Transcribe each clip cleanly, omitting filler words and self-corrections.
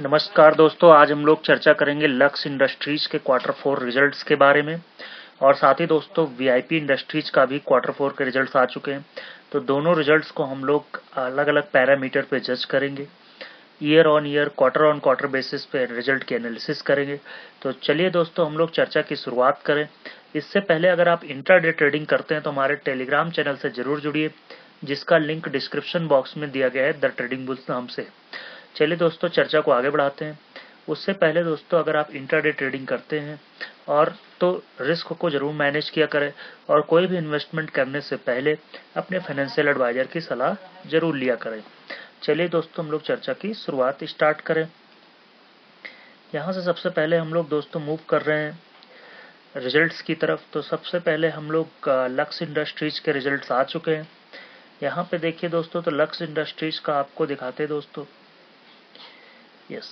नमस्कार दोस्तों, आज हम लोग चर्चा करेंगे लक्स इंडस्ट्रीज के क्वार्टर 4 रिजल्ट्स के बारे में। और साथ ही दोस्तों वीआईपी इंडस्ट्रीज का भी क्वार्टर 4 के रिजल्ट्स आ चुके हैं, तो दोनों रिजल्ट्स को हम लोग अलग अलग पैरामीटर पे जज करेंगे। Year on year, quarter on quarter basis पे रिजल्ट की एनालिसिस करेंगे। तो चलिए दोस्तों हम लोग चर्चा की शुरुआत करें। इससे पहले अगर आप इंट्राडे ट्रेडिंग करते हैं तो हमारे टेलीग्राम चैनल से जरूर जुड़िए, जिसका लिंक डिस्क्रिप्शन बॉक्स में दिया गया है, द ट्रेडिंग बुल्स नाम से। चलिए दोस्तों चर्चा को आगे बढ़ाते हैं। उससे पहले दोस्तों अगर आप इंट्राडे ट्रेडिंग करते हैं और तो रिस्क को जरूर मैनेज किया करें, और कोई भी इन्वेस्टमेंट करने से पहले अपने फाइनेंशियल एडवाइजर की सलाह जरूर लिया करें। चलिए दोस्तों हम लोग चर्चा की शुरुआत स्टार्ट करें। यहाँ से सबसे पहले हम लोग दोस्तों मूव कर रहे हैं रिजल्ट्स की तरफ। तो सबसे पहले हम लोग लक्स इंडस्ट्रीज के रिजल्ट्स आ चुके हैं। यहाँ पे देखिए दोस्तों, तो लक्स इंडस्ट्रीज का आपको दिखाते हैं दोस्तों। यस,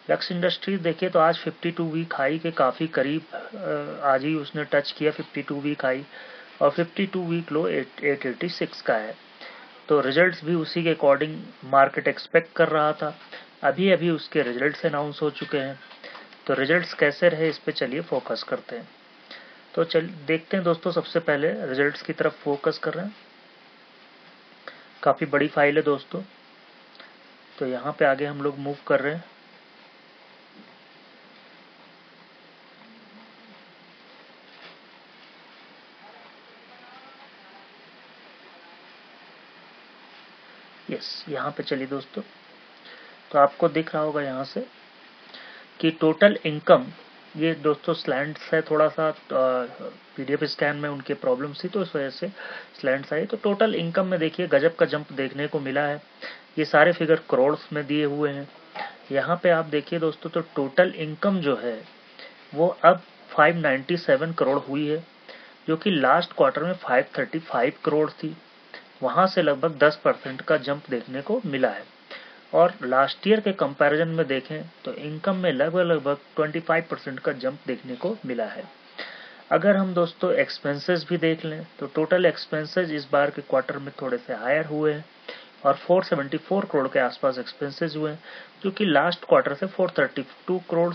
लक्स इंडस्ट्रीज देखिए तो आज 52 वीक हाई के काफ़ी करीब आज ही उसने टच किया 52 वीक हाई, और 52 वीक लो 886 का है। तो रिजल्ट्स भी उसी के अकॉर्डिंग मार्केट एक्सपेक्ट कर रहा था। अभी अभी उसके रिजल्ट्स अनाउंस हो चुके हैं, तो रिजल्ट्स कैसे रहे इस पे चलिए फोकस करते हैं। तो चल देखते हैं दोस्तों, सबसे पहले रिजल्ट्स की तरफ फोकस कर रहे हैं। काफ़ी बड़ी फाइल है दोस्तों, तो यहाँ पे आगे हम लोग मूव कर रहे हैं। यस, यहाँ पे चलिए दोस्तों, तो आपको दिख रहा होगा यहाँ से कि टोटल इनकम, ये दोस्तों स्लैंड्स है, थोड़ा सा पीडीएफ स्कैन में उनके प्रॉब्लम्स थी तो इस वजह से स्लैंड्स आई। तो टोटल इनकम में देखिए गजब का जंप देखने को मिला है। ये सारे फिगर करोड़्स में दिए हुए हैं। यहाँ पे आप देखिए दोस्तों, तो टोटल इनकम जो है वो अब 597 करोड़ हुई है, जो कि लास्ट क्वार्टर में 535 करोड़ थी। वहां से लगभग 10% का जंप देखने को मिला है। और लास्ट ईयर के कंपैरिजन में देखें तो इनकम में लगभग 25% का जंप देखने को मिला है। अगर हम दोस्तों एक्सपेंसेस भी देख लें तो टोटल एक्सपेंसेस इस बार के क्वार्टर में थोड़े से हायर हुए हैं, और 474 करोड़ के आसपास एक्सपेंसेस हुए हैं, जो कि लास्ट क्वार्टर से 432 करोड़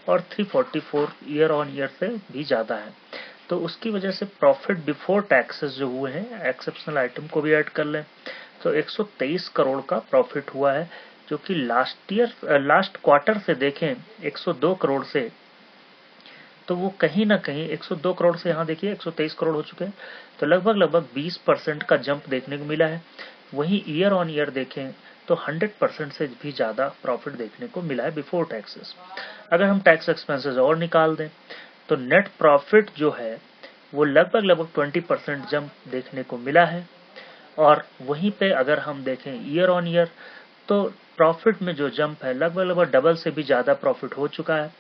और 344 ईयर ऑन ईयर से भी ज़्यादा है। तो उसकी वजह से प्रॉफिट बिफोर टैक्सेस जो हुए हैं, एक्सेप्शनल आइटम को भी ऐड कर लें तो 123 करोड़ का प्रॉफिट हुआ है, जो कि लास्ट क्वार्टर से देखें 102 करोड़ से, तो वो कहीं ना कहीं 102 करोड़ से यहाँ देखिए 123 करोड़ हो चुके हैं, तो लगभग 20% का जंप देखने को मिला है। वहीं ईयर ऑन ईयर देखें तो 100% से भी ज़्यादा प्रॉफिट देखने को मिला है बिफोर टैक्सेस। अगर हम टैक्स एक्सपेंसेस और निकाल दें तो नेट प्रॉफिट जो है वो लगभग 20% जंप देखने को मिला है। और वहीं पे अगर हम देखें ईयर ऑन ईयर, तो प्रॉफिट में जो जंप है लगभग डबल से भी ज़्यादा प्रॉफिट हो चुका है।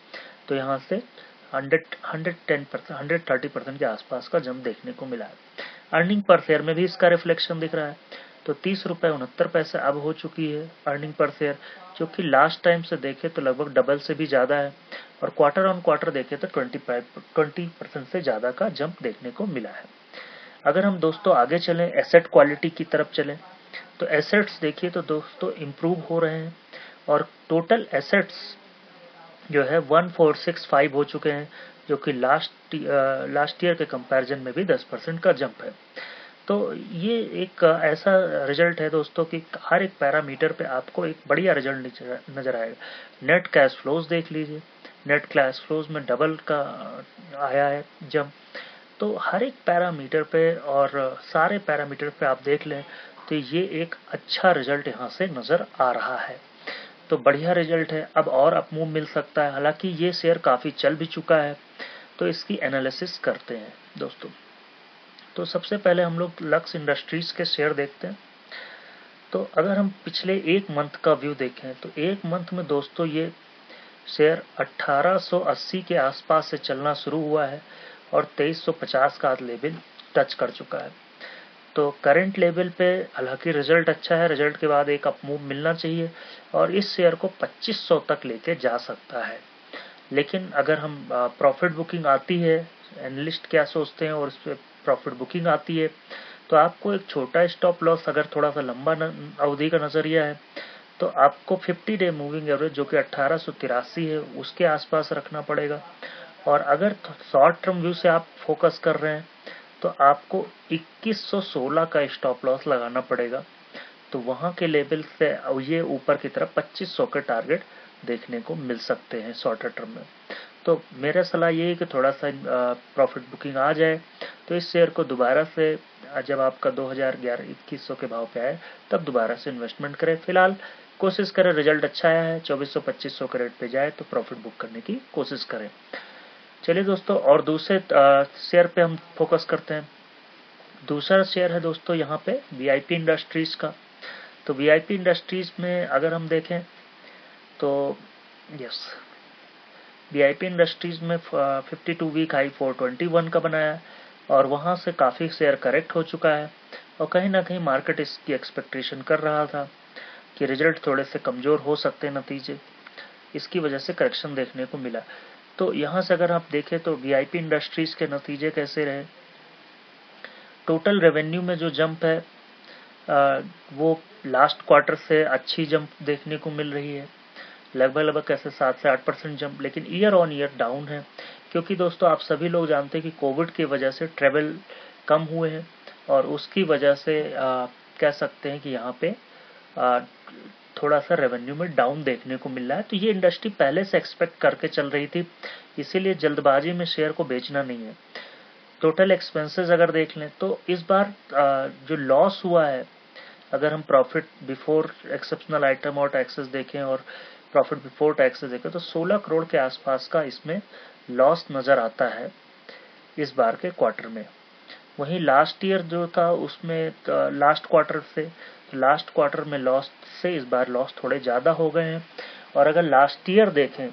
तो यहाँ से 110%, 130% के आसपास का जंप देखने को मिला है। अर्निंग पर शेयर में भी इसका रिफ्लेक्शन दिख रहा है, तो 30 रुपये 69 पैसे अब हो चुकी है अर्निंग पर शेयर, जो कि लास्ट टाइम से देखे तो लगभग डबल से भी ज़्यादा है। और क्वार्टर ऑन क्वार्टर देखे तो 20% से ज़्यादा का जंप देखने को मिला है। अगर हम दोस्तों आगे चलें, एसेट क्वालिटी की तरफ चलें, तो एसेट्स देखिए तो दोस्तों इम्प्रूव हो रहे हैं, और टोटल एसेट्स जो है 1465 हो चुके हैं, जो कि लास्ट ईयर के कंपैरिजन में भी 10% का जंप है। तो ये एक ऐसा रिजल्ट है दोस्तों कि हर एक पैरामीटर पे आपको एक बढ़िया रिजल्ट नजर आएगा। नेट कैश फ्लोज देख लीजिए, नेट कैश फ्लोज में डबल का आया है जंप। तो हर एक पैरामीटर पे और सारे पैरामीटर पे आप देख लें तो ये एक अच्छा रिजल्ट यहाँ से नजर आ रहा है। तो बढ़िया रिजल्ट है, अब और अप मूव मिल सकता है। हालांकि ये शेयर काफी चल भी चुका है, तो इसकी एनालिसिस करते हैं दोस्तों। तो सबसे पहले हम लोग लक्स इंडस्ट्रीज के शेयर देखते हैं। तो अगर हम पिछले एक मंथ का व्यू देखें तो एक मंथ में दोस्तों ये शेयर 1880 के आसपास से चलना शुरू हुआ है, और 2350 का लेवल टच कर चुका है। तो करंट लेवल पे हालांकि रिजल्ट अच्छा है, रिजल्ट के बाद एक अप मूव मिलना चाहिए, और इस शेयर को 2500 तक लेके जा सकता है। लेकिन अगर हम प्रॉफिट बुकिंग आती है, एनालिस्ट क्या सोचते हैं और इस पे प्रॉफिट बुकिंग आती है, तो आपको एक छोटा स्टॉप लॉस, अगर थोड़ा सा लंबा अवधि का नजरिया है तो आपको 50 डे मूविंग एवरेज जो कि 1883 है उसके आसपास रखना पड़ेगा। और अगर शॉर्ट टर्म व्यू से आप फोकस कर रहे हैं तो आपको 2116 का स्टॉप लॉस लगाना पड़ेगा। तो वहां के लेवल से ये ऊपर की तरफ 2500 के टारगेट देखने को मिल सकते हैं शॉर्टर टर्म में। तो मेरा सलाह ये है कि थोड़ा सा प्रॉफिट बुकिंग आ जाए तो इस शेयर को दोबारा से जब आपका 2011-2100 के भाव पे आए तब दोबारा से इन्वेस्टमेंट करें। फिलहाल कोशिश करें, रिजल्ट अच्छा आया है, 2400-2500 के रेट पे जाए तो प्रॉफिट बुक करने की कोशिश करें। चलिए दोस्तों, और दूसरे शेयर पे हम फोकस करते हैं। दूसरा शेयर है दोस्तों यहाँ पे वीआईपी इंडस्ट्रीज का। तो वीआईपी इंडस्ट्रीज में अगर हम देखें तो यस, वीआईपी इंडस्ट्रीज में 52 वीक हाई 421 का बनाया और वहां से काफी शेयर करेक्ट हो चुका है और कहीं ना कहीं मार्केट इसकी एक्सपेक्टेशन कर रहा था कि रिजल्ट थोड़े से कमजोर हो सकते हैं नतीजे, इसकी वजह से करेक्शन देखने को मिला। तो यहां से अगर आप देखें तो वीआईपी इंडस्ट्रीज के नतीजे कैसे रहे। टोटल रेवेन्यू में जो जंप है वो लास्ट क्वार्टर से अच्छी जंप देखने को मिल रही है, लगभग कैसे 7 से 8% जंप, लेकिन ईयर ऑन ईयर डाउन है। क्योंकि दोस्तों आप सभी लोग जानते हैं कि कोविड की वजह से ट्रेवल कम हुए हैं और उसकी वजह से कह सकते हैं कि यहाँ पे थोड़ा सा रेवेन्यू में डाउन देखने को मिल रहा है। तो ये इंडस्ट्री पहले से एक्सपेक्ट करके चल रही थी, इसीलिए जल्दबाजी में शेयर को बेचना नहीं है। टोटल एक्सपेंसेस अगर देख लें तो इस बार जो लॉस हुआ है, अगर हम प्रॉफिट बिफोर एक्सेप्शनल आइटम और टैक्सेस देखें और प्रॉफिट बिफोर टैक्सेस देखें तो 16 करोड़ के आसपास का इसमें लॉस नजर आता है इस बार के क्वार्टर में। वहीं लास्ट ईयर जो था उसमें लास्ट क्वार्टर में लॉस से इस बार लॉस थोड़े ज्यादा हो गए हैं। और अगर लास्ट ईयर देखें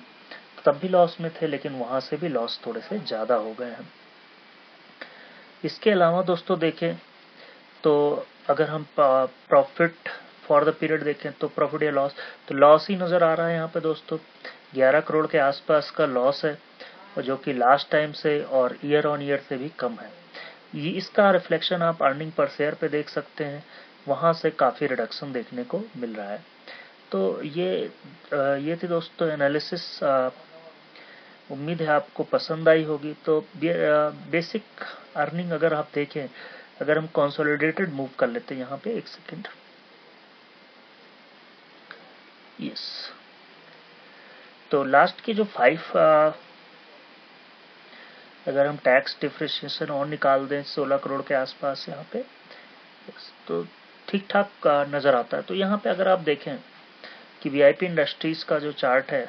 तब भी लॉस में थे, लेकिन वहां से भी लॉस थोड़े से ज्यादा हो गए हैं। इसके अलावा दोस्तों देखें तो अगर हम प्रॉफिट फॉर द पीरियड देखें तो प्रॉफिट या लॉस, तो लॉस ही नजर आ रहा है यहाँ पे दोस्तों। 11 करोड़ के आसपास का लॉस है और जो कि लास्ट टाइम से और ईयर ऑन ईयर से भी कम है। ये इसका रिफ्लेक्शन आप अर्निंग पर शेयर पे देख सकते हैं, वहां से काफी रिडक्शन देखने को मिल रहा है। तो ये थी दोस्तों एनालिसिस, उम्मीद है आपको पसंद आई होगी। तो बेसिक अर्निंग अगर आप देखें, अगर हम कंसोलिडेटेड मूव कर लेते हैं यहाँ पे, एक सेकेंड, यस, तो लास्ट की जो 5 अगर हम टैक्स डिफरेंशिएशन और निकाल दें 16 करोड़ के आसपास यहाँ पे, तो ठीक ठाक नजर आता है। तो यहाँ पे अगर आप देखें कि वीआईपी इंडस्ट्रीज का जो चार्ट है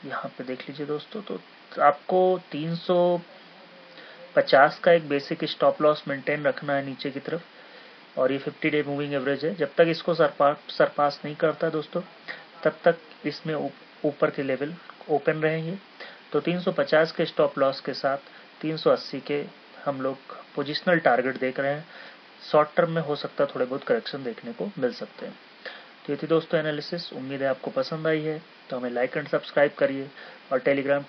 यहाँ पे देख लीजिए दोस्तों, तो आपको 350 का एक बेसिक स्टॉप लॉस मेंटेन रखना है नीचे की तरफ, और ये 50 डे मूविंग एवरेज है। जब तक इसको सरपास नहीं करता दोस्तों तब तक इसमें ऊपर के लेवल ओपन रहेंगे। तो 350 के स्टॉप लॉस के साथ 380 के हम लोग पोजिशनल टारगेट देख रहे हैं। शॉर्ट टर्म में हो सकता है थोड़े बहुत करेक्शन देखने को मिल सकते हैं। तो ये थी दोस्तों एनालिसिस, उम्मीद है आपको पसंद आई है। तो हमें लाइक एंड सब्सक्राइब करिए और टेलीग्राम